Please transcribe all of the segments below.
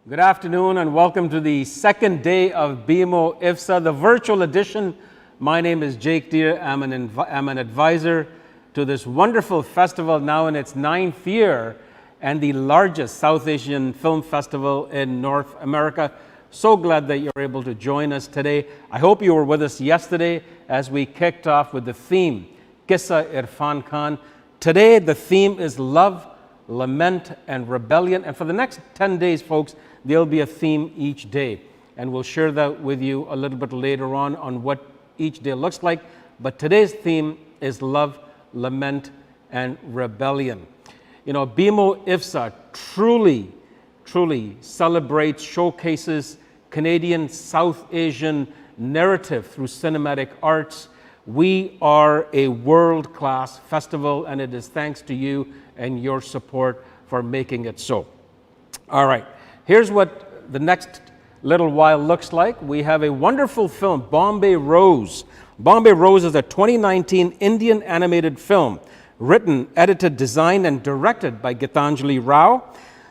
Good afternoon and welcome to the second day of BMO IFFSA, the virtual edition. My name is Jake Deere. I'm an advisor to this wonderful festival now in its 9th year and the largest South Asian film festival in North America. So glad that you're able to join us today. I hope you were with us yesterday as we kicked off with the theme, Qissa Irfan Khan. Today the theme is love, lament, and rebellion. And for the next 10 days, folks, there'll be a theme each day. And we'll share that with you a little bit later on what each day looks like. But today's theme is love, lament, and rebellion. You know, BMO IFFSA truly celebrates, showcases Canadian South Asian narrative through cinematic arts. We are a world-class festival, and it is thanks to you and your support for making it so. All right, here's what the next little while looks like. We have a wonderful film, Bombay Rose. Bombay Rose is a 2019 Indian animated film, written, edited, designed, and directed by Gitanjali Rao.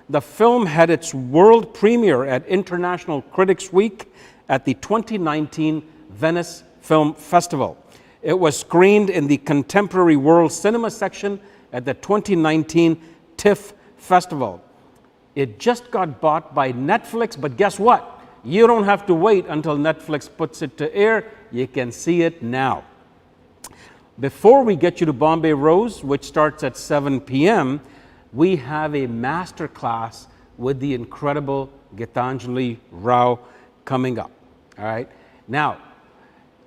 The film had its world premiere at International Critics Week at the 2019 Venice Film Festival. It was screened in the Contemporary World Cinema section at the 2019 TIFF Festival. It just got bought by Netflix, but guess what? You don't have to wait until Netflix puts it to air. You can see it now. Before we get you to Bombay Rose, which starts at 7 p.m., we have a master class with the incredible Gitanjali Rao coming up. All right. Now,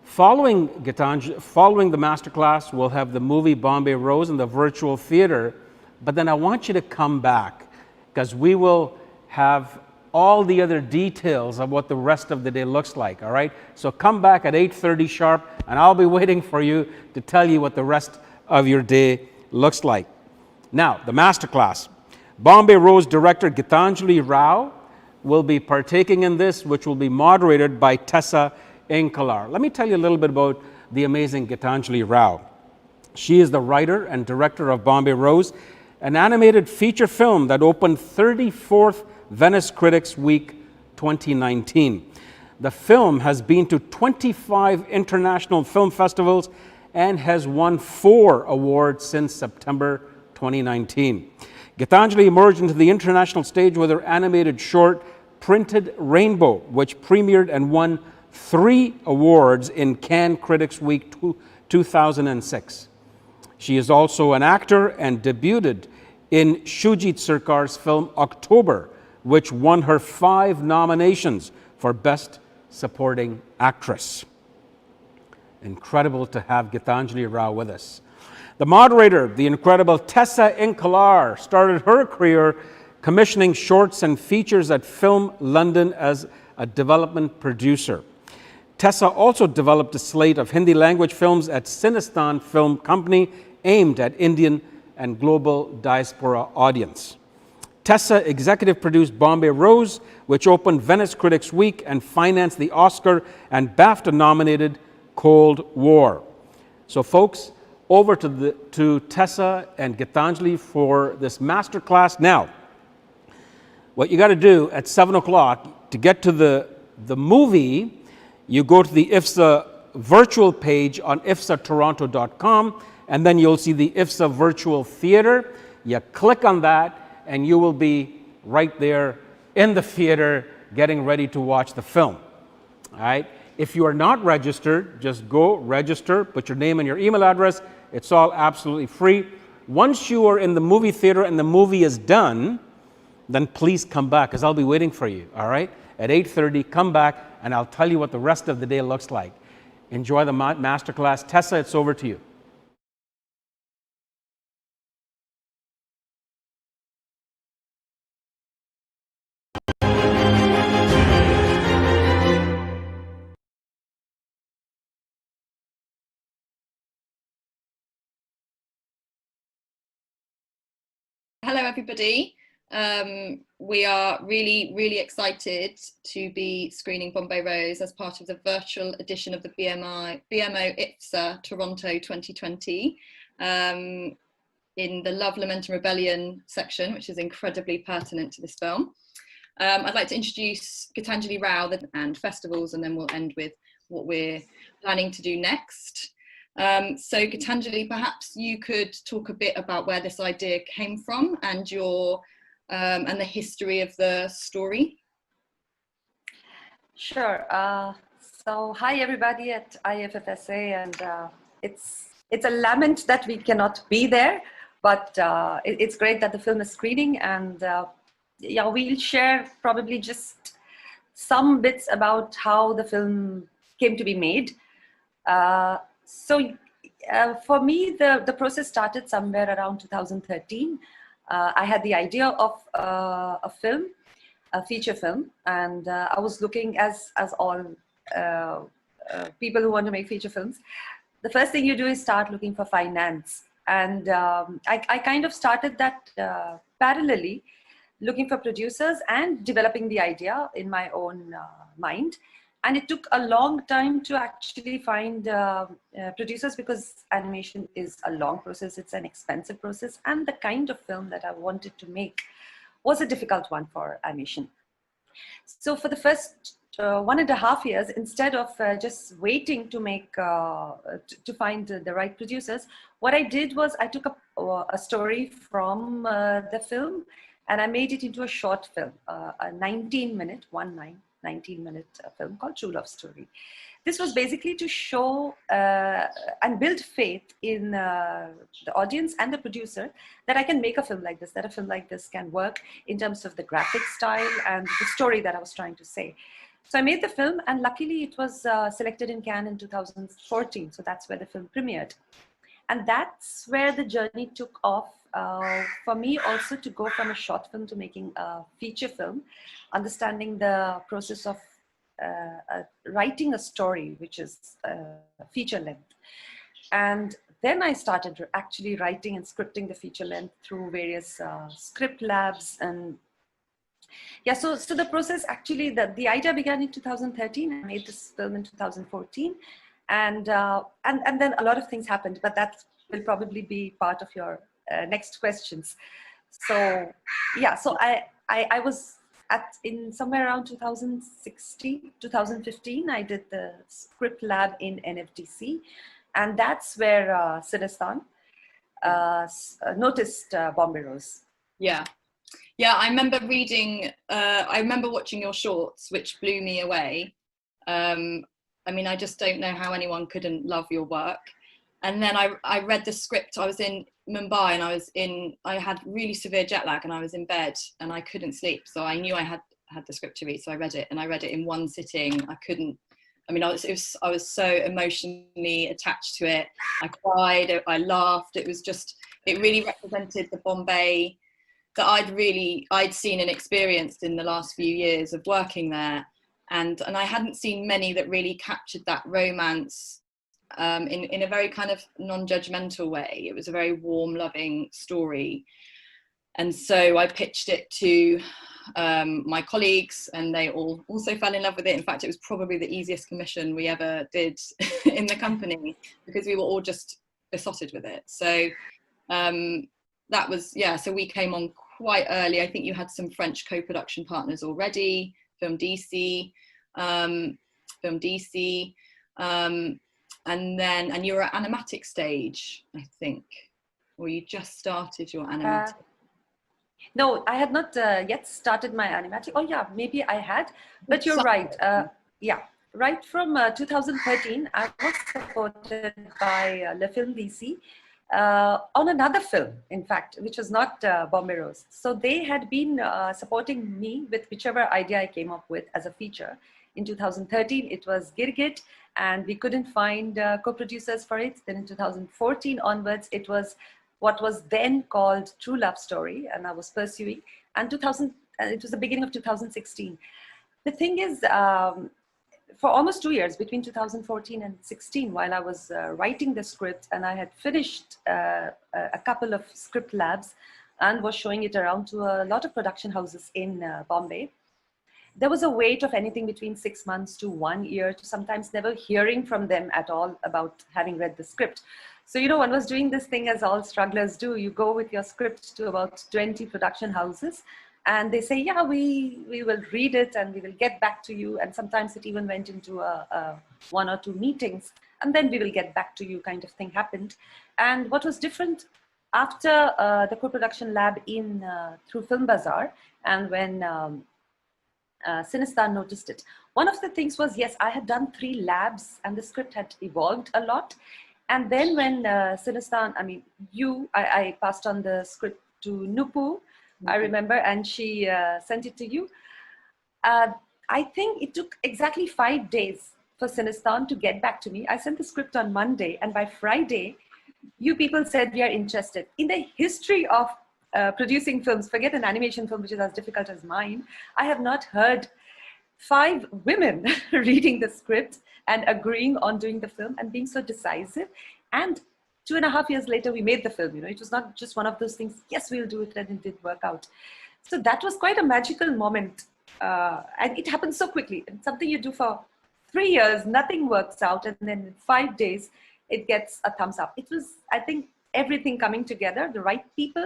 following the masterclass, we'll have the movie Bombay Rose in the virtual theater. But then I want you to come back because we will have all the other details of what the rest of the day looks like. All right. So come back at 8:30 sharp, and I'll be waiting for you to tell you what the rest of your day looks like. Now, the masterclass. Bombay Rose director Gitanjali Rao will be partaking in this, which will be moderated by Tessa Inkalar. Let me tell you a little bit about the amazing Gitanjali Rao. She is the writer and director of Bombay Rose, an animated feature film that opened 34th Venice Critics Week 2019. The film has been to 25 international film festivals and has won 4 awards since September 2019. Gitanjali emerged into the international stage with her animated short, Printed Rainbow, which premiered and won 3 awards in Cannes Critics Week 2006. She is also an actor and debuted in Shujit Sarkar's film October, which won her 5 nominations for Best Supporting Actress. Incredible to have Gitanjali Rao with us. The moderator, the incredible Tessa Inkalar, started her career commissioning shorts and features at Film London as a development producer. Tessa also developed a slate of Hindi language films at Cinestan Film Company aimed at Indian and global diaspora audience. Tessa executive produced Bombay Rose, which opened Venice Critics Week and financed the Oscar and BAFTA nominated Cold War. So folks, over to Tessa and Gitanjali for this masterclass. Now, what you got to do at 7 o'clock to get to the movie, you go to the IFFSA virtual page on IFFSAToronto.com, and then you'll see the IFFSA virtual theater. You click on that, and you will be right there in the theater getting ready to watch the film. All right. If you are not registered, just go register, put your name and your email address. It's all absolutely free. Once you are in the movie theater and the movie is done, then please come back because I'll be waiting for you, all right? At 8:30, come back and I'll tell you what the rest of the day looks like. Enjoy the masterclass. Tessa, it's over to you. Hello, everybody. We are really excited to be screening Bombay Rose as part of the virtual edition of the BMO IFFSA Toronto 2020 in the Love, Lament and Rebellion section, which is incredibly pertinent to this film. I'd like to introduce Gitanjali Rao and festivals, and then we'll end with what we're planning to do next. So Gitanjali, perhaps you could talk a bit about where this idea came from and your and the history of the story. Sure. So hi everybody at IFFSA, and it's a lament that we cannot be there, but it's great that the film is screening, and yeah, we'll share probably just some bits about how the film came to be made. For me, the process started somewhere around 2013. I had the idea of a film, a feature film, and I was looking, as all people who want to make feature films, the first thing you do is start looking for finance. And I kind of started that parallelly, looking for producers and developing the idea in my own mind. And it took a long time to actually find producers, because animation is a long process, it's an expensive process, and the kind of film that I wanted to make was a difficult one for animation. So for the first 1.5 years, instead of just waiting to make to find the right producers, what I did was I took a story from the film and I made it into a short film, a 19-minute film called True Love Story. This was basically to show and build faith in the audience and the producer that I can make a film like this, that a film like this can work in terms of the graphic style and the story that I was trying to say. So I made the film, and luckily it was selected in Cannes in 2014. So that's where the film premiered. And that's where the journey took off for me also, to go from a short film to making a feature film, understanding the process of writing a story, which is feature length. And then I started actually writing and scripting the feature length through various script labs. And yeah, so the process actually, the idea began in 2013. I made this film in 2014. And then a lot of things happened, but that will probably be part of your next questions. So yeah, so I was in somewhere around 2016, 2015, I did the script lab in NFDC, and that's where Siddhistan noticed Bombay Rose. Yeah, I remember reading, I remember watching your shorts, which blew me away. I mean, I just don't know how anyone couldn't love your work. And then I read the script. I was in Mumbai and I had really severe jet lag, and I was in bed and I couldn't sleep. So I knew I had the script to read. So I read it, and I read it in one sitting. I couldn't, I mean, I was so emotionally attached to it. I cried, I laughed. It was just, it really represented the Bombay that I'd seen and experienced in the last few years of working there. And I hadn't seen many that really captured that romance in a very kind of non-judgmental way. It was a very warm, loving story. And so I pitched it to my colleagues, and they all also fell in love with it. In fact, it was probably the easiest commission we ever did in the company, because we were all just besotted with it. So that was, yeah, so we came on quite early. I think you had some French co-production partners already, Film DC, and you were at animatic stage, I think, or you just started your animatic. No, I had not yet started my animatic. Oh yeah, maybe I had, but you're right. Yeah, right from 2013, I was supported by Le Film DC on another film, in fact, which was not Bombay Rose. So they had been supporting me with whichever idea I came up with as a feature. In 2013, it was Girgit, and we couldn't find co-producers for it. Then in 2014 onwards, it was what was then called True Love Story, and I was pursuing. And it was the beginning of 2016. The thing is, for almost 2 years, between 2014 and 16, while I was writing the script, and I had finished a couple of script labs and was showing it around to a lot of production houses in Bombay, there was a wait of anything between 6 months to 1 year, to sometimes never hearing from them at all about having read the script. So, you know, one was doing this thing as all strugglers do. You go with your script to about 20 production houses, And they say, yeah, we will read it and we will get back to you. And sometimes it even went into a 1 or 2 meetings, and then we will get back to you kind of thing happened. And what was different after the co-production lab in through Film Bazaar, and when Sinistan noticed it, one of the things was, yes, I had done 3 labs and the script had evolved a lot. And then when Sinistan, I passed on the script to Nupu, I remember, and she sent it to you. I think it took exactly 5 days for Sinistan to get back to me. I sent the script on Monday, and by Friday, you people said we are interested. In the history of producing films, forget an animation film, which is as difficult as mine, I have not heard 5 women reading the script and agreeing on doing the film and being so decisive. And 2.5 years later, we made the film. It was not just one of those things, yes, we'll do it, and it did work out. So that was quite a magical moment. And it happened so quickly. And something you do for 3 years, nothing works out. And then in 5 days, it gets a thumbs up. It was, I think, everything coming together, the right people,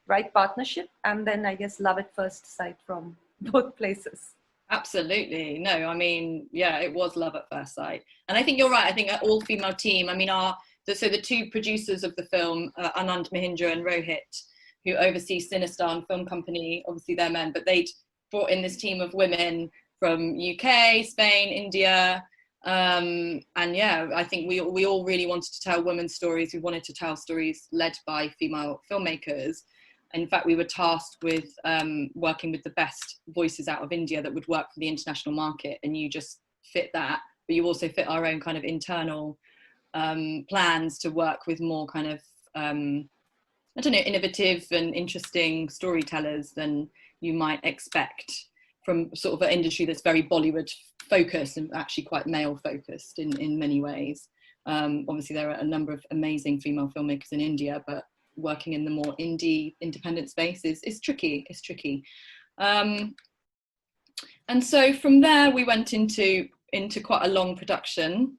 right partnership, and then I guess love at first sight from both places. Absolutely. No, I mean, yeah, it was love at first sight. And I think you're right. I think an all-female team, I mean, so the 2 producers of the film, Anand Mahindra and Rohit, who oversee Sinistan Film Company, obviously they're men, but they'd brought in this team of women from UK, Spain, India. And yeah, I think we all really wanted to tell women's stories. We wanted to tell stories led by female filmmakers. In fact, we were tasked with working with the best voices out of India that would work for the international market. And you just fit that, but you also fit our own kind of internal plans to work with more kind of, I don't know, innovative and interesting storytellers than you might expect from sort of an industry that's very Bollywood focused and actually quite male focused in many ways. Obviously, there are a number of amazing female filmmakers in India, but working in the more indie independent space is tricky. It's tricky. And so from there, we went into quite a long production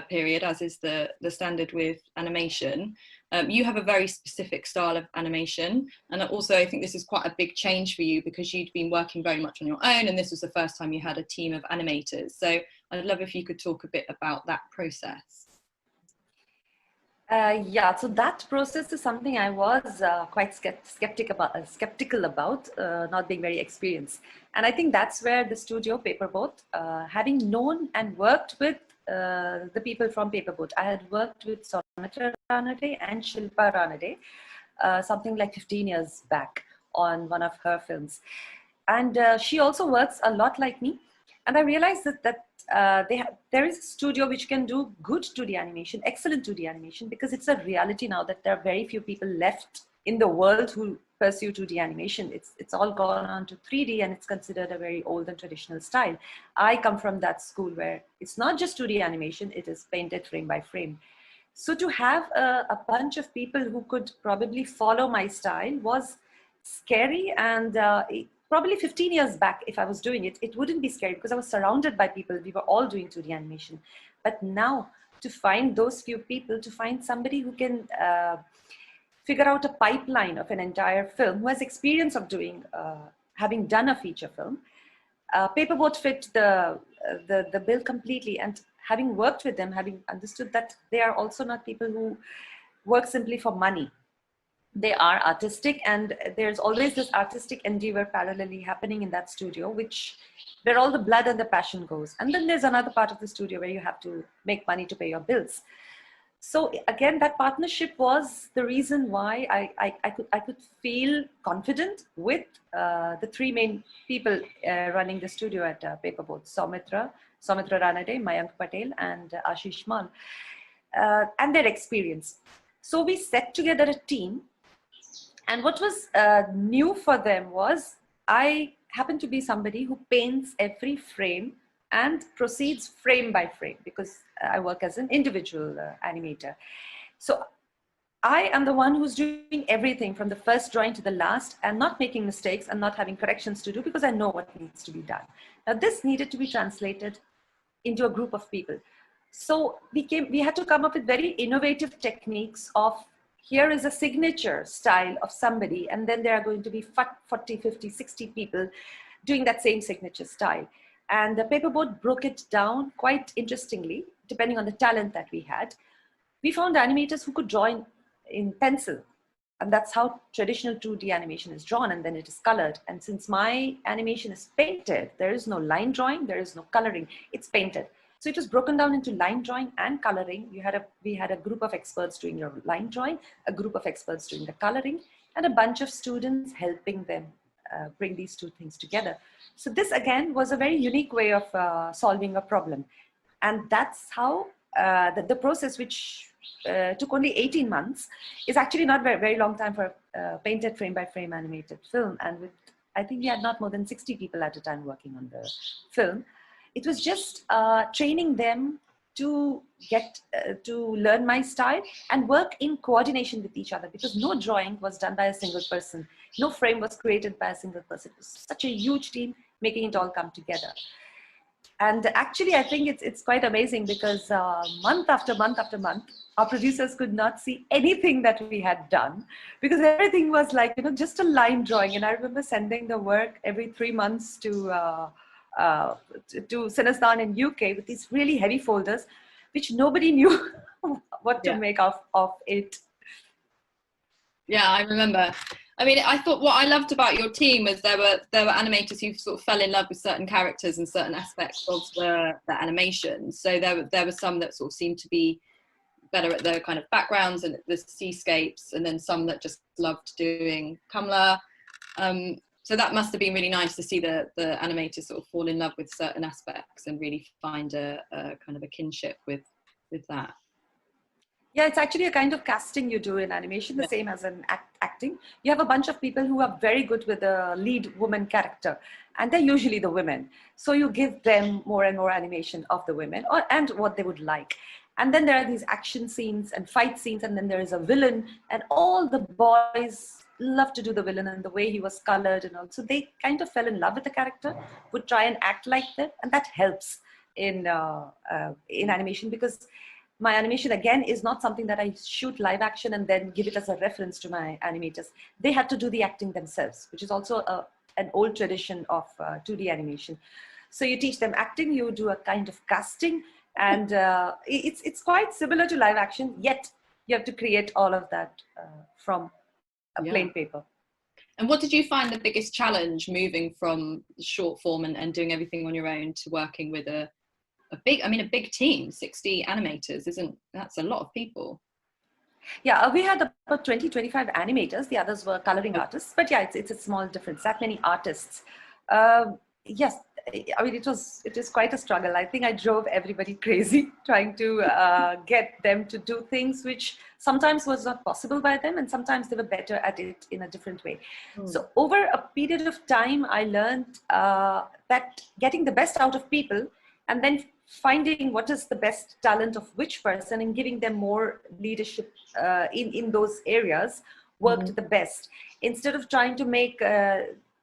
period, as is the standard with animation. You have a very specific style of animation, and also I think this is quite a big change for you because you'd been working very much on your own, and this was the first time you had a team of animators. So I'd love if you could talk a bit about that process. Yeah, so that process is something I was quite skeptical about, not being very experienced. And I think that's where the studio Paperboat, having known and worked with the people from Paperboat, I had worked with Soumitra Ranade and Shilpa Ranade, something like 15 years back on one of her films. And she also works a lot like me. And I realized that there is a studio which can do good 2D animation, excellent 2D animation, because it's a reality now that there are very few people left in the world who pursue 2D animation. It's all gone on to 3D, and it's considered a very old and traditional style. I come from that school where it's not just 2D animation, it is painted frame by frame. So to have a bunch of people who could probably follow my style was scary, and probably 15 years back, if I was doing it, it wouldn't be scary because I was surrounded by people. We were all doing 2D animation. But now to find those few people, to find somebody who can figure out a pipeline of an entire film, who has experience of doing, having done a feature film, Paperboat fit the bill completely. And having worked with them, having understood that they are also not people who work simply for money. They are artistic, and there's always this artistic endeavor parallelly happening in that studio, where all the blood and the passion goes. And then there's another part of the studio where you have to make money to pay your bills. So again, that partnership was the reason why I could feel confident with the 3 main people running the studio at Paperboat: Soumitra Ranade, Mayank Patel, and Ashish Mal, and their experience. So we set together a team. And what was new for them was I happen to be somebody who paints every frame and proceeds frame by frame, because I work as an individual animator. So I am the one who's doing everything from the first drawing to the last, and not making mistakes and not having corrections to do, because I know what needs to be done. Now this needed to be translated into a group of people. So we had to come up with very innovative techniques of here is a signature style of somebody, and then there are going to be 40, 50, 60 people doing that same signature style. And the paperboard broke it down quite interestingly, depending on the talent that we had. We found animators who could draw in pencil, and that's how traditional 2D animation is drawn, and then it is colored. And since my animation is painted, there is no line drawing, there is no coloring, it's painted. So it was broken down into line drawing and coloring. We had a group of experts doing your line drawing, a group of experts doing the coloring, and a bunch of students helping them bring these two things together. So this again was a very unique way of solving a problem. And that's how the process, which took only 18 months, is actually not very, very long time for a painted frame by frame animated film. And I think we had not more than 60 people at a time working on the film. It was just training them to get to learn my style and work in coordination with each other, because no drawing was done by a single person. No frame was created by a single person. It was such a huge team making it all come together. And actually, I think it's quite amazing, because month after month after month, our producers could not see anything that we had done, because everything was like, you know, just a line drawing. And I remember sending the work every 3 months to Sinistan in UK with these really heavy folders, which nobody knew what to make of it. Yeah, I remember. I mean, I thought what I loved about your team was there were animators who sort of fell in love with certain characters and certain aspects of the animation. So there were some that sort of seemed to be better at the kind of backgrounds and the seascapes, and then some that just loved doing Kamla. So that must have been really nice to see the animators sort of fall in love with certain aspects and really find a kind of a kinship with that. Yeah, it's actually a kind of casting you do in animation, the same as in acting. You have a bunch of people who are very good with the lead woman character, and they're usually the women. So you give them more and more animation of the women and what they would like. And then there are these action scenes and fight scenes, and then there is a villain, and all the boys love to do the villain and the way he was colored and all. So they kind of fell in love with the character, would try and act like them, and that helps in animation, because my animation, again, is not something that I shoot live action and then give it as a reference to my animators. They had to do the acting themselves, which is also an old tradition of 2D animation. So you teach them acting, you do a kind of casting, and it's quite similar to live action, yet you have to create all of that from a plain paper. And what did you find the biggest challenge moving from short form and doing everything on your own to working with a big team? 60 animators, that's a lot of people. Yeah, we had about 20, 25 animators. The others were coloring artists. But yeah, it's a small difference. That many artists. Yes, I mean, it is quite a struggle. I think I drove everybody crazy trying to get them to do things which sometimes was not possible by them, and sometimes they were better at it in a different way. So over a period of time, I learned that getting the best out of people, and then finding what is the best talent of which person and giving them more leadership in those areas worked the best. Instead of trying to make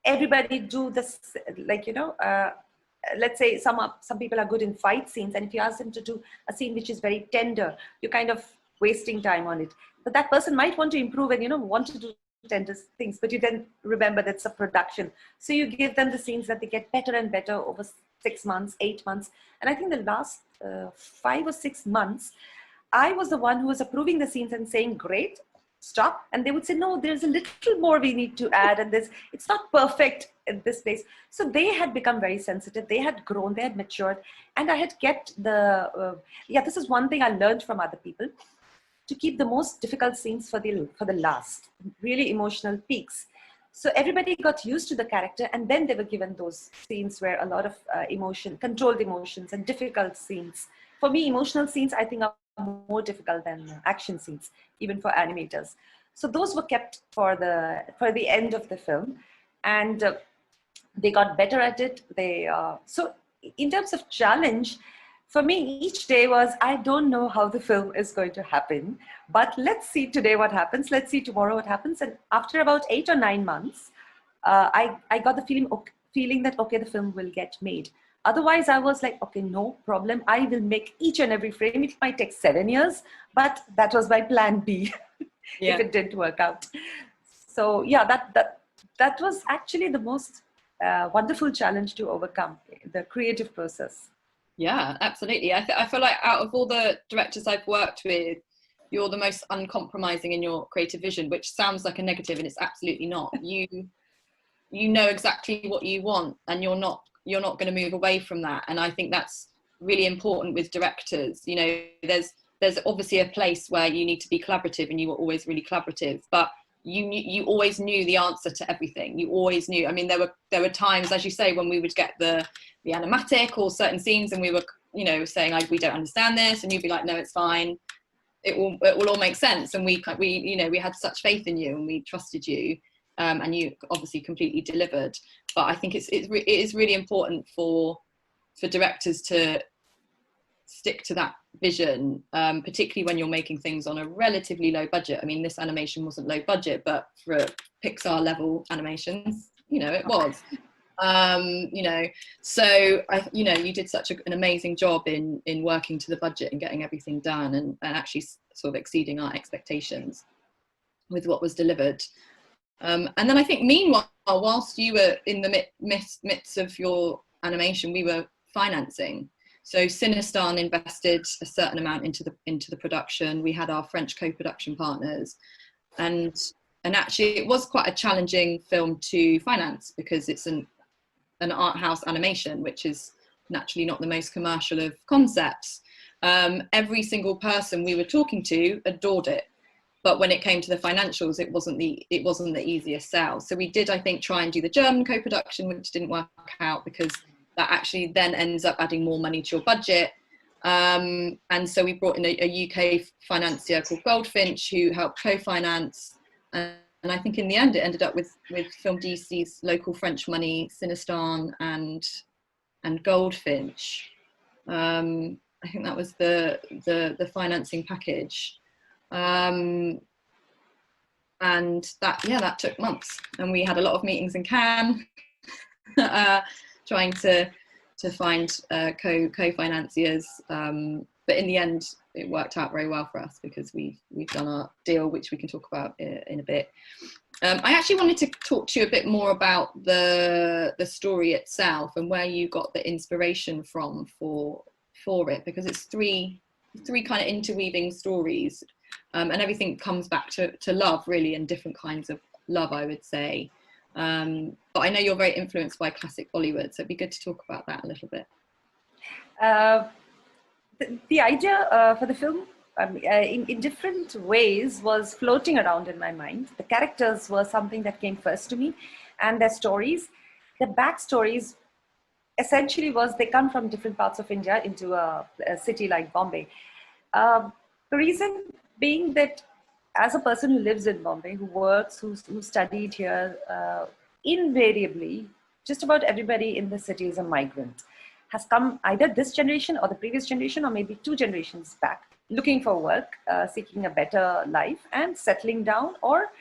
everybody do this, like, you know, let's say some people are good in fight scenes, and if you ask them to do a scene which is very tender, you're kind of wasting time on it. But that person might want to improve and, you know, want to do tender things, but you then remember that's a production. So you give them the scenes that they get better and better over 6 months, 8 months. And I think the last 5 or 6 months, I was the one who was approving the scenes and saying, great, stop. And they would say, no, there's a little more we need to add, and it's not perfect in this place. So they had become very sensitive. They had grown, they had matured. And I had kept this is one thing I learned from other people, to keep the most difficult scenes for the last, really emotional peaks. So everybody got used to the character, and then they were given those scenes where a lot of controlled emotions and difficult scenes. For me, emotional scenes, I think, are more difficult than action scenes, even for animators. So those were kept for the end of the film, and they got better at it. So in terms of challenge, for me, each day was, I don't know how the film is going to happen, but let's see today what happens. Let's see tomorrow what happens. And after about 8 or 9 months, I got the feeling that, okay, the film will get made. Otherwise, I was like, okay, no problem. I will make each and every frame. It might take 7 years, but that was my plan B Yeah. if it didn't work out. So yeah, that was actually the most wonderful challenge to overcome, the creative process. Yeah, absolutely. I feel like out of all the directors I've worked with, you're the most uncompromising in your creative vision, which sounds like a negative, and it's absolutely not. You know exactly what you want, and you're not going to move away from that. And I think that's really important with directors. You know, there's obviously a place where you need to be collaborative, and you were always really collaborative, but you always knew the answer to everything. You always knew. I mean, there were times, as you say, when we would get the animatic or certain scenes, and we were, you know, saying like, we don't understand this, and you'd be like, no, it's fine. It will all make sense. And we you know, we had such faith in you, and we trusted you. And you obviously completely delivered. But I think it is really important for directors to stick to that vision, particularly when you're making things on a relatively low budget. I mean, this animation wasn't low budget, but for Pixar level animations, you know, it was. You know, so you know, you did such an amazing job in working to the budget and getting everything done, and actually sort of exceeding our expectations with what was delivered. And then I think, meanwhile, whilst you were in the midst of your animation, we were financing. So Cinestan invested a certain amount into the production. We had our French co-production partners, and actually it was quite a challenging film to finance, because it's an art house animation, which is naturally not the most commercial of concepts. Every single person we were talking to adored it. But when it came to the financials, it wasn't the easiest sell. So we did, I think, try and do the German co-production, which didn't work out, because that actually then ends up adding more money to your budget. And so we brought in a UK financier called Goldfinch, who helped co-finance. And I think in the end, it ended up with Film DC's local French money, Cinestan and Goldfinch. I think that was the financing package. And that took months, and we had a lot of meetings in Cannes, trying to find co-financiers, but in the end it worked out very well for us, because we've done our deal, which we can talk about in a bit. I actually wanted to talk to you a bit more about the story itself, and where you got the inspiration from for it, because it's three kind of interweaving stories. And everything comes back to love, really, and different kinds of love, I would say. But I know you're very influenced by classic Bollywood, so it'd be good to talk about that a little bit. The idea for the film, in different ways, was floating around in my mind. The characters were something that came first to me, and their stories, the backstories, essentially was they come from different parts of India into a city like Bombay. The reason being that, as a person who lives in Bombay, who works, who studied here, invariably, just about everybody in the city is a migrant, has come either this generation or the previous generation, or maybe 2 generations back, looking for work, seeking a better life and settling down, or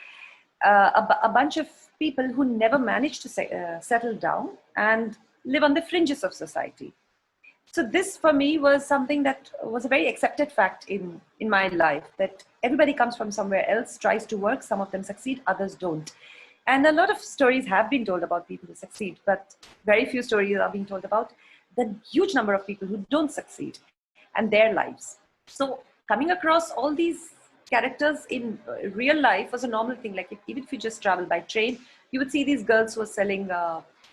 a bunch of people who never managed to settle down and live on the fringes of society. So this, for me, was something that was a very accepted fact in my life, that everybody comes from somewhere else, tries to work, some of them succeed, others don't. And a lot of stories have been told about people who succeed, but very few stories are being told about the huge number of people who don't succeed and their lives. So coming across all these characters in real life was a normal thing. Like even if you just travel by train, you would see these girls who are selling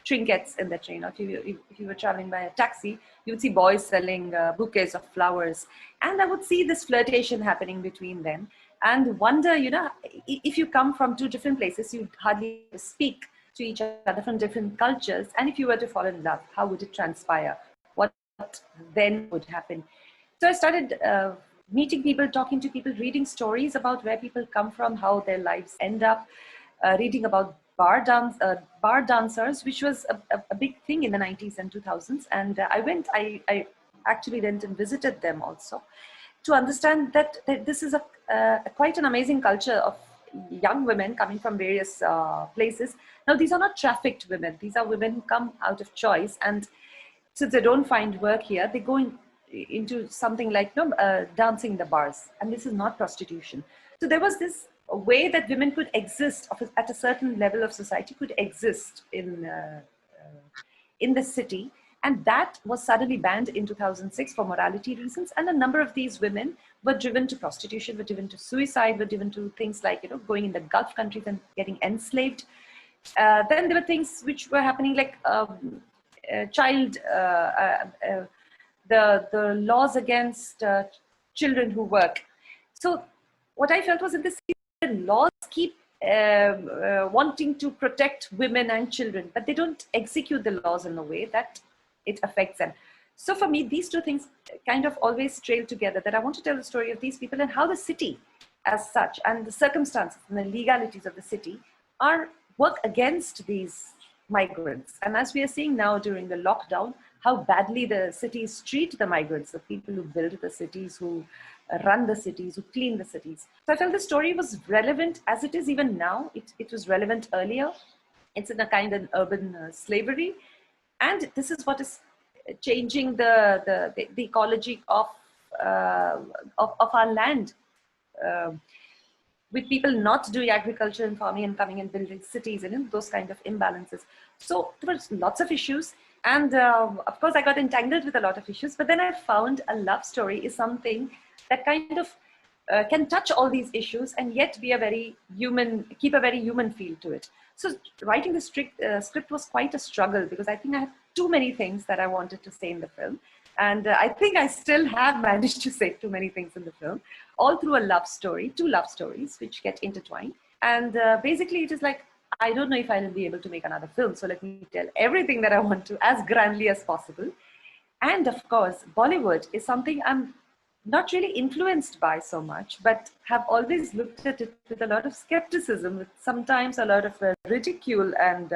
trinkets in the train. Or if you were traveling by a taxi, you would see boys selling bouquets of flowers. And I would see this flirtation happening between them, and wonder, you know, if you come from 2 different places, you hardly speak to each other from different cultures. And if you were to fall in love, how would it transpire? What then would happen? So I started meeting people, talking to people, reading stories about where people come from, how their lives end up, reading about bar dancers, which was a big thing in the 90s and 2000s. And I actually went and visited them also, to understand that this is quite an amazing culture of young women coming from various places. Now, these are not trafficked women. These are women who come out of choice. And since they don't find work here, they go into something like dancing in the bars, and this is not prostitution. So there was this way that women could exist at a certain level of society, could exist in the city, and that was suddenly banned in 2006 for morality reasons. And a number of these women were driven to prostitution, were driven to suicide, were driven to things like going in the Gulf countries and getting enslaved. Then there were things which were happening like the laws against children who work. So what I felt was in this laws keep wanting to protect women and children, but they don't execute the laws in a way that it affects them. So for me, these two things kind of always trail together, that I want to tell the story of these people and how the city as such and the circumstances and the legalities of the city work against these migrants. And as we are seeing now during the lockdown, how badly the cities treat the migrants, the people who build the cities, who run the cities, who clean the cities. So I felt the story was relevant as it is even now. It was relevant earlier. It's in a kind of urban slavery. And this is what is changing the ecology of our land. With people not doing agriculture and farming and coming and building cities and those kind of imbalances. So there was lots of issues. And of course, I got entangled with a lot of issues, but then I found a love story is something that kind of can touch all these issues and yet be keep a very human feel to it. So writing the script was quite a struggle, because I think I had too many things that I wanted to say in the film. And I think I still have managed to say too many things in the film, all through a love story, two love stories, which get intertwined. And basically it is like, I don't know if I'll be able to make another film, so let me tell everything that I want to as grandly as possible. And of course, Bollywood is something I'm not really influenced by so much, but have always looked at it with a lot of skepticism, with sometimes a lot of ridicule and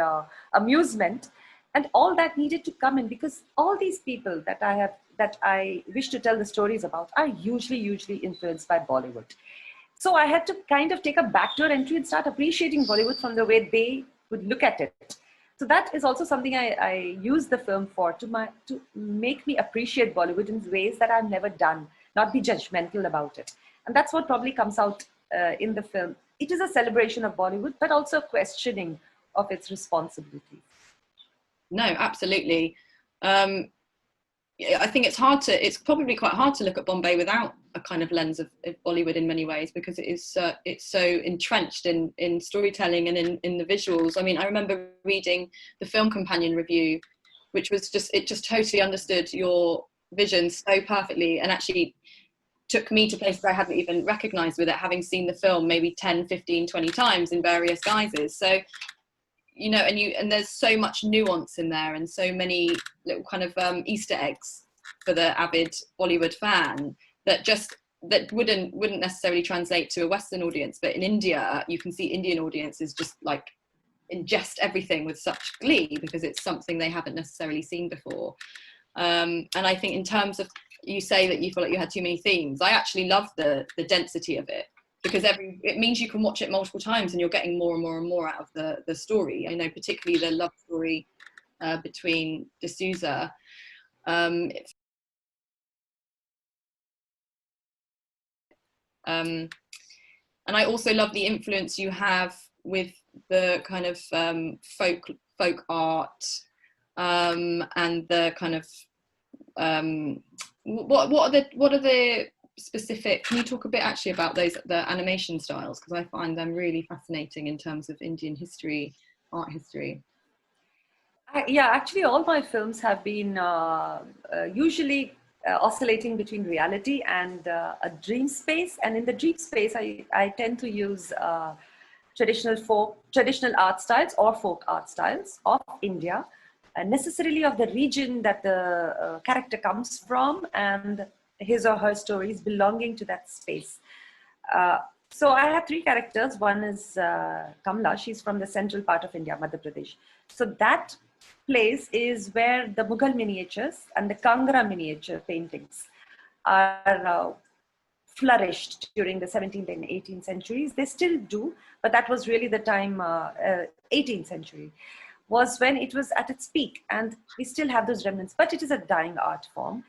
amusement. And all that needed to come in, because all these people that I wish to tell the stories about are hugely influenced by Bollywood. So I had to kind of take a backdoor entry and start appreciating Bollywood from the way they would look at it. So that is also something I use the film for, to make me appreciate Bollywood in ways that I've never done, not be judgmental about it. And that's what probably comes out in the film. It is a celebration of Bollywood, but also a questioning of its responsibilities. No, absolutely. I think it's probably quite hard to look at Bombay without a kind of lens of Bollywood in many ways, because it's so entrenched in storytelling and in the visuals. I mean, I remember reading the Film Companion review, which was it just totally understood your vision so perfectly, and actually took me to places I hadn't even recognized with it, having seen the film maybe 10, 15, 20 times in various guises. So and there's so much nuance in there, and so many little kind of Easter eggs for the avid Bollywood fan that wouldn't necessarily translate to a Western audience. But in India, you can see Indian audiences just like ingest everything with such glee, because it's something they haven't necessarily seen before. And I think in terms of, you say that you feel like you had too many themes. I actually love the density of it, because it means you can watch it multiple times and you're getting more and more and more out of the story. I know particularly the love story between D'Souza. And I also love the influence you have with the kind of folk art and the kind of what are the specific, can you talk a bit actually about the animation styles, because I find them really fascinating in terms of Indian history, art history. Yeah, actually all my films have been usually oscillating between reality and a dream space. And in the dream space, I tend to use traditional art styles or folk art styles of India, necessarily of the region that the character comes from, and his or her stories belonging to that space. So I have three characters. One is Kamla. She's from the central part of India, Madhya Pradesh. So that place is where the Mughal miniatures and the Kangra miniature paintings are flourished during the 17th and 18th centuries. They still do, but that was really the time, 18th century. was when it was at its peak, and we still have those remnants, but it is a dying art form.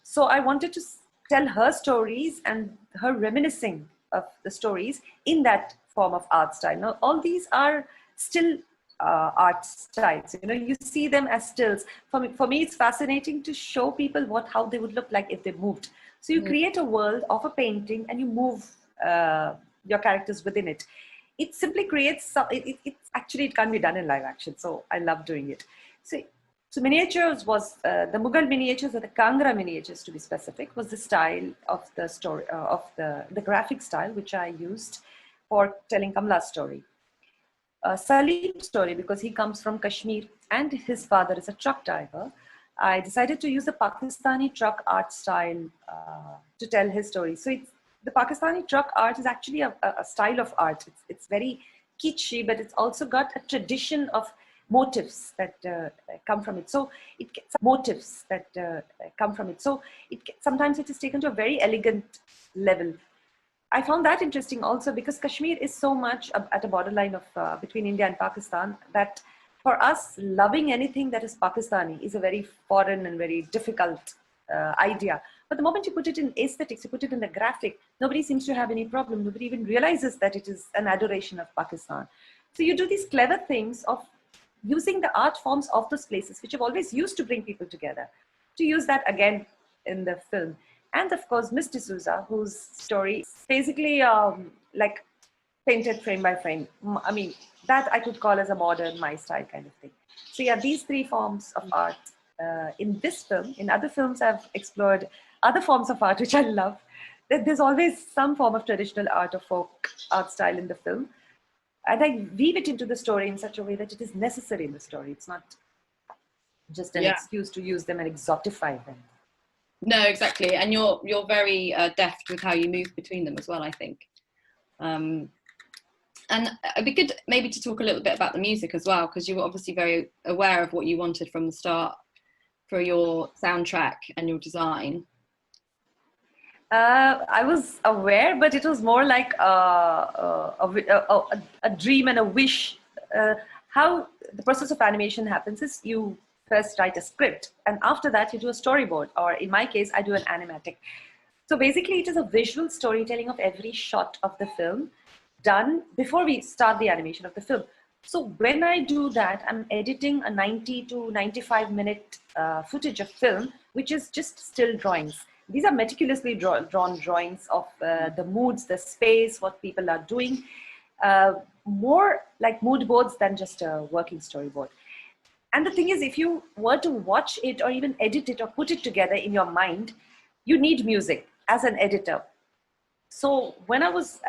So I wanted to tell her stories and her reminiscing of the stories in that form of art style. Now, all these are still art styles. You know, you see them as stills. For me, it's fascinating to show people how they would look like if they moved. So you create a world of a painting and you move your characters within it. It simply creates some, actually, it can't be done in live action. So I love doing it. So miniatures was, the Mughal miniatures, or the Kangra miniatures to be specific, was the style of the story, of the graphic style, which I used for telling Kamla's story. Salim's story, because he comes from Kashmir and his father is a truck driver, I decided to use the Pakistani truck art style to tell his story. So the Pakistani truck art is actually a style of art. It's very kitschy, but it's also got a tradition of motifs that come from it. So it gets motifs that come from it. So sometimes it is taken to a very elegant level. I found that interesting also because Kashmir is so much at a borderline of between India and Pakistan that for us, loving anything that is Pakistani is a very foreign and very difficult idea. But the moment you put it in aesthetics, you put it in the graphic, nobody seems to have any problem. Nobody even realizes that it is an adoration of Pakistan. So you do these clever things of using the art forms of those places, which have always used to bring people together, to use that again in the film. And of course, Miss D'Souza, whose story is basically like painted frame by frame. I mean, that I could call as a modern, my style kind of thing. So yeah, these three forms of art in this film. In other films, I've explored other forms of art, which I love. There's always some form of traditional art or folk art style in the film. And I weave it into the story in such a way that it is necessary in the story. It's not just an excuse to use them and exotify them. No, exactly. And you're very deft with how you move between them as well, I think. And it'd be good maybe to talk a little bit about the music as well, because you were obviously very aware of what you wanted from the start for your soundtrack and your design. I was aware, but it was more like a dream and a wish. How the process of animation happens is you first write a script, and after that you do a storyboard, or in my case, I do an animatic. So basically, it is a visual storytelling of every shot of the film done before we start the animation of the film. So when I do that, I'm editing a 90 to 95 minute footage of film, which is just still drawings. These are meticulously drawn drawings of the moods, the space, what people are doing, more like mood boards than just a working storyboard. And the thing is, if you were to watch it or even edit it or put it together in your mind, you need music as an editor. So when I was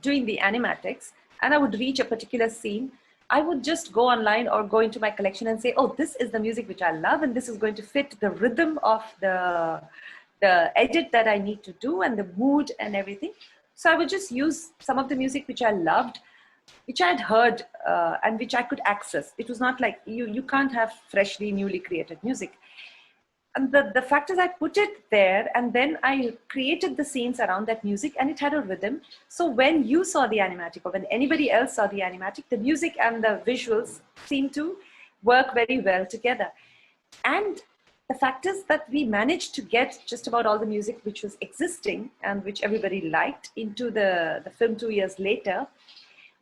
doing the animatics and I would reach a particular scene, I would just go online or go into my collection and say, oh, this is the music which I love, and this is going to fit the rhythm of the edit that I need to do and the mood and everything. So I would just use some of the music which I loved, which I had heard and which I could access. It was not like you can't have freshly, newly created music. And the fact is, I put it there and then I created the scenes around that music, and it had a rhythm. So when you saw the animatic, or when anybody else saw the animatic, the music and the visuals seemed to work very well together. And the fact is that we managed to get just about all the music which was existing and which everybody liked into the film 2 years later.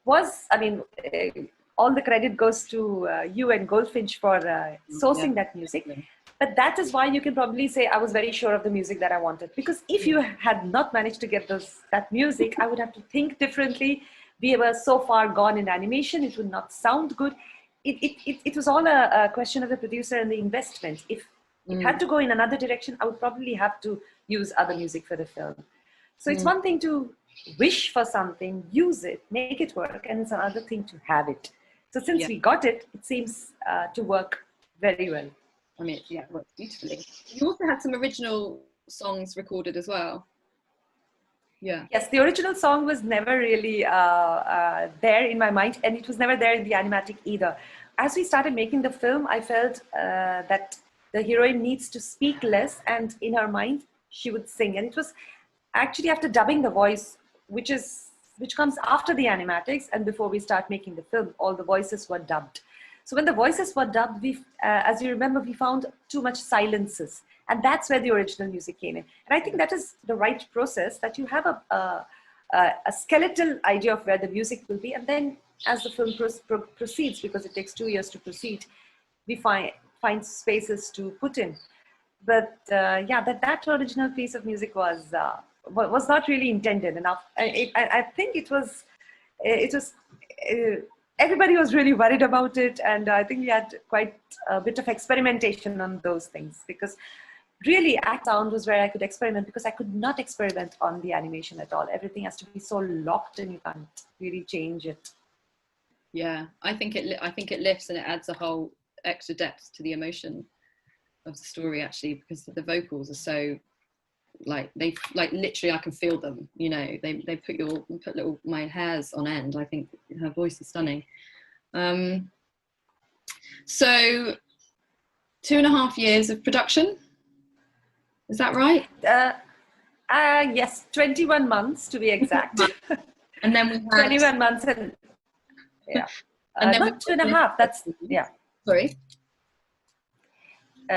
All the credit goes to you and Goldfinch for sourcing that music. But that is why you can probably say I was very sure of the music that I wanted. Because if you had not managed to get that music, I would have to think differently. We were so far gone in animation, it would not sound good. It was all a question of the producer and the investment. If it had to go in another direction, I would probably have to use other music for the film. So it's one thing to wish for something, use it, make it work, and it's another thing to have it. So since we got it, it seems to work very well. I mean, it works beautifully. You also had some original songs recorded as well. Yeah. Yes, the original song was never really there in my mind, and it was never there in the animatic either. As we started making the film, I felt that the heroine needs to speak less, and in her mind, she would sing. And it was actually after dubbing the voice, which comes after the animatics and before we start making the film, all the voices were dubbed. So when the voices were dubbed, as you remember, we found too much silences. And that's where the original music came in. And I think that is the right process, that you have a skeletal idea of where the music will be. And then as the film proceeds, because it takes 2 years to proceed, we find spaces to put in. But yeah, that original piece of music was not really intended enough. I think it was everybody was really worried about it, and I think we had quite a bit of experimentation on those things, because really act sound was where I could experiment, because I could not experiment on the animation at all. Everything has to be so locked and you can't really change it. Yeah, I think it lifts and it adds a whole extra depth to the emotion of the story, actually, because the vocals are so literally I can feel them, you know. They put little my hairs on end. I think her voice is stunning. So 2.5 years of production, is that right? Yes, 21 months to be exact. And then we had 21 months and yeah, and then not 2.5. That's yeah. Sorry.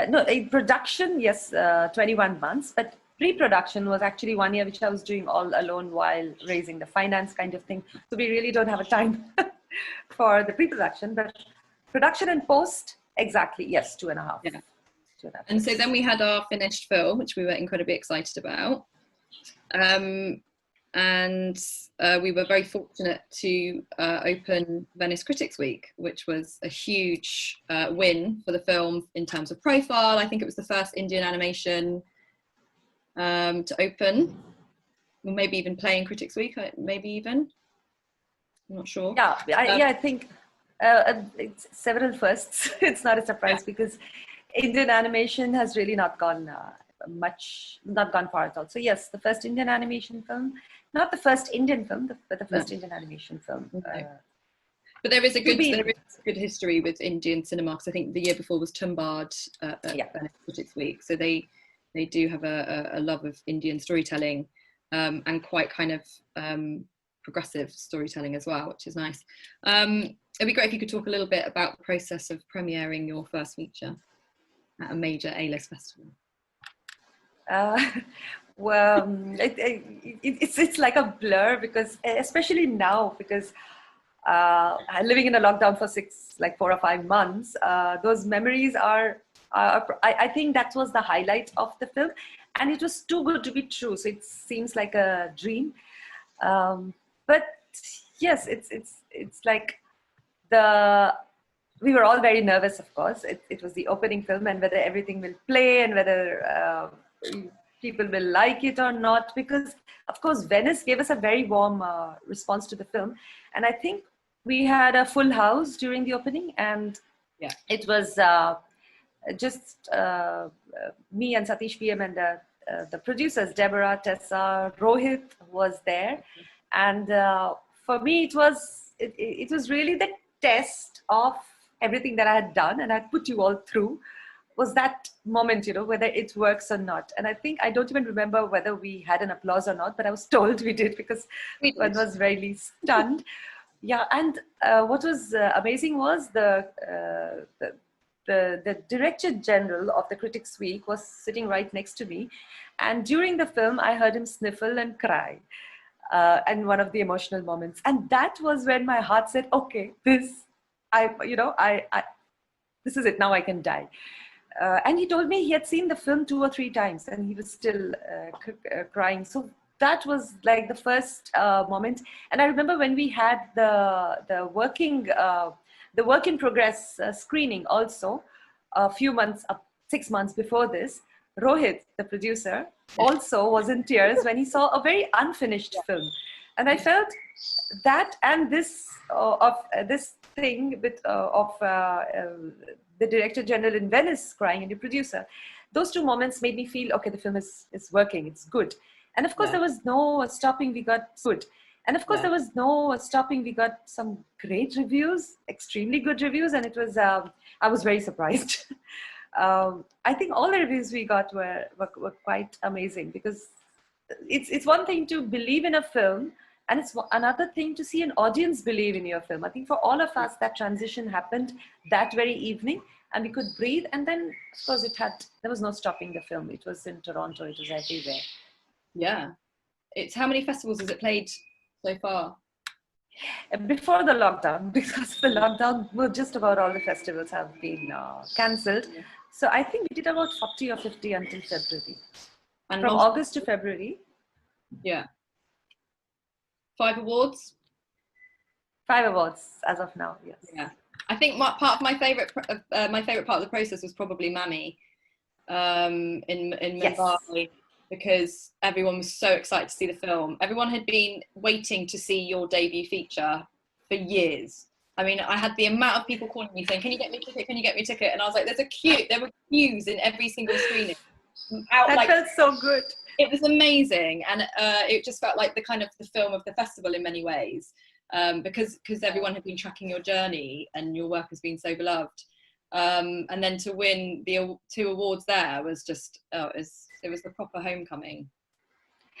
No, in production, yes, 21 months, but pre-production was actually 1 year, which I was doing all alone while raising the finance kind of thing. So we really don't have a time for the pre-production, but production and post, exactly, yes, 2.5. Yeah. 2.5. And so then we had our finished film, which we were incredibly excited about. And we were very fortunate to open Venice Critics Week, which was a huge win for the film in terms of profile. I think it was the first Indian animation to open, or maybe even play in Critics Week, maybe even. I'm not sure. Yeah, I think it's several firsts. It's not a surprise because Indian animation has really not gone far at all. So yes, the first Indian animation film, not the first Indian film, but the first Indian animation film. Okay. But there is a good history with Indian cinema, because I think the year before was Tumbad at Venice Critics Week. So they do have a love of Indian storytelling, and quite kind of progressive storytelling as well, which is nice. It'd be great if you could talk a little bit about the process of premiering your first feature at a major A-list festival. Well, it's like a blur, because especially now, because living in a lockdown for 4 or 5 months, those memories are I think that was the highlight of the film, and it was too good to be true. So it seems like a dream, but yes, it's like we were all very nervous, of course. It was the opening film, and whether everything will play and whether people will like it or not, because of course Venice gave us a very warm response to the film, and I think we had a full house during the opening, and it was just me and Satish PM and the producers, Deborah, Tessa, Rohit was there, and for me it was really the test of everything that I had done and I put you all through. Was that moment, you know, whether it works or not. And I think, I don't even remember whether we had an applause or not, but I was told we did, because one was really stunned. Yeah, and what was amazing was the Director General of the Critics Week was sitting right next to me, and during the film I heard him sniffle and cry, and one of the emotional moments, and that was when my heart said, okay, this is it, now I can die. And he told me he had seen the film 2 or 3 times and he was still crying. So that was like the first moment. And I remember when we had the work in progress screening also a few months, 6 months before this, Rohit, the producer, also was in tears when he saw a very unfinished film. And I felt that, and this this thing with the Director General in Venice crying and the producer, those 2 moments made me feel, okay, the film is working, it's good. And of course there was no stopping, we got good. And of course there was no stopping, we got some great reviews, extremely good reviews, and it was, I was very surprised. I think all the reviews we got were quite amazing, because it's one thing to believe in a film And it's another thing to see an audience believe in your film. I think for all of us, that transition happened that very evening, and we could breathe. And then, of course, there was no stopping the film. It was in Toronto, it was everywhere. Yeah. How many festivals has it played so far? Before the lockdown, because the lockdown, well, just about all the festivals have been cancelled. Yeah. So I think we did about 40 or 50 until February. And From August to February. Yeah. 5 awards? 5 awards as of now, yes. Yeah. I think part of my favorite part of the process was probably Mami in Mumbai, yes. Because everyone was so excited to see the film. Everyone had been waiting to see your debut feature for years. I mean, I had the amount of people calling me saying, "Can you get me a ticket? Can you get me a ticket?" And I was like, there were queues in every single screening. That felt so good. It was amazing, and it just felt like the film of the festival in many ways, because everyone had been tracking your journey and your work has been so beloved, and then to win the 2 awards there was just it was the proper homecoming.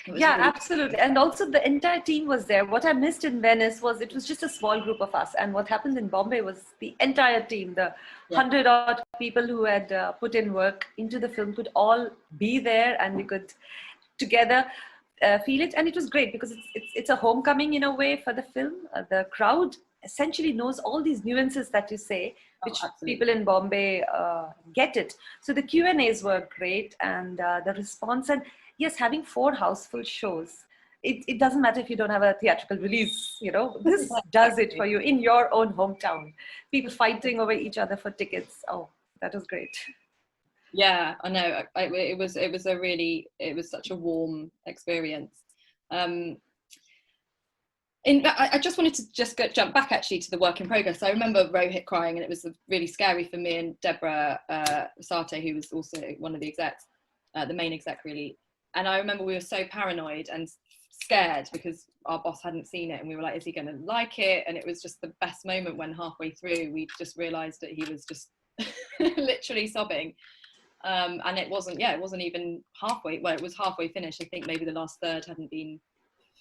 Yeah, really absolutely. And also the entire team was there. What I missed in Venice was it was just a small group of us, and what happened in Bombay was the entire team, the 100-odd people who had put in work into the film could all be there, and we could together feel it. And it was great because it's a homecoming in a way for the film. The crowd essentially knows all these nuances that you say, which people in Bombay get it. So the Q&As were great, and the response, and yes, having 4 houseful shows, it doesn't matter if you don't have a theatrical release, this does it for you in your own hometown. People fighting over each other for tickets. Oh, that was great. Yeah, I know. It was such a warm experience. I just wanted to jump back actually to the work in progress. I remember Rohit crying, and it was really scary for me and Deborah Sate, who was also one of the execs, the main exec really. And I remember we were so paranoid and scared because our boss hadn't seen it, and we were like, is he going to like it? And it was just the best moment when halfway through we just realized that he was just literally sobbing. And it wasn't even halfway. Well, it was halfway finished. I think maybe the last third hadn't been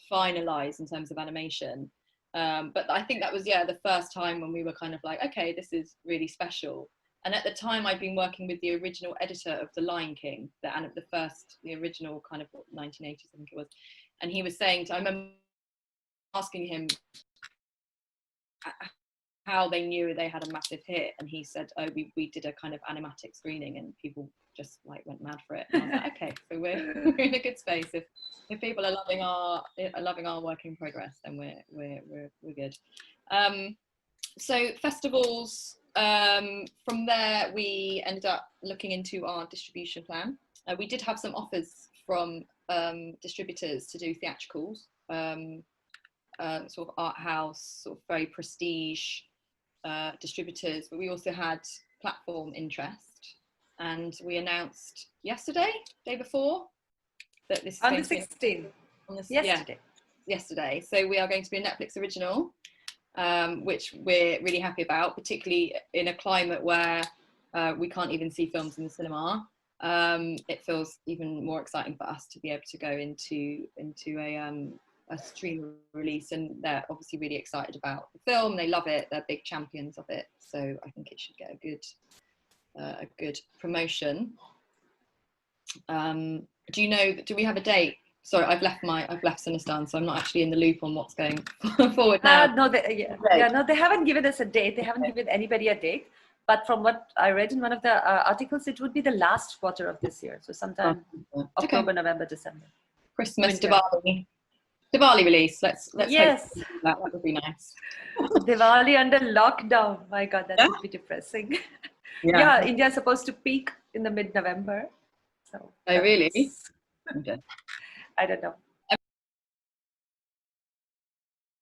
finalized in terms of animation. But I think that was, the first time when we were kind of like, okay, this is really special. And at the time I'd been working with the original editor of The Lion King, the original kind of 1980s, I think it was. And he was saying, I remember asking him how they knew they had a massive hit, and he said, oh, we did a kind of animatic screening and people just like went mad for it. And I was like, okay, so we're in a good space. If people are loving our work in progress, then we're good. So festivals, from there we ended up looking into our distribution plan. We did have some offers from distributors to do theatricals, sort of art house, sort of very prestige distributors, but we also had platform interest, and we announced day before, that this is on the 16th. Yesterday. So we are going to be a Netflix original, which we're really happy about, particularly in a climate where we can't even see films in the cinema. It feels even more exciting for us to be able to go into a stream release, and they're obviously really excited about the film. They love it. They're big champions of it. So I think it should get a good promotion. Do we have a date? Sorry, I've left Sinistan, so I'm not actually in the loop on what's going forward now. No, they haven't given us a date. They haven't given anybody a date. But from what I read in one of the articles, it would be the last quarter of this year. So sometime October, November, December. Christmas, Diwali release. Let's yes, hope that would be nice. Diwali under lockdown. My God, that would be depressing. Yeah, India is supposed to peak in the mid-November. So. Oh really? I don't know.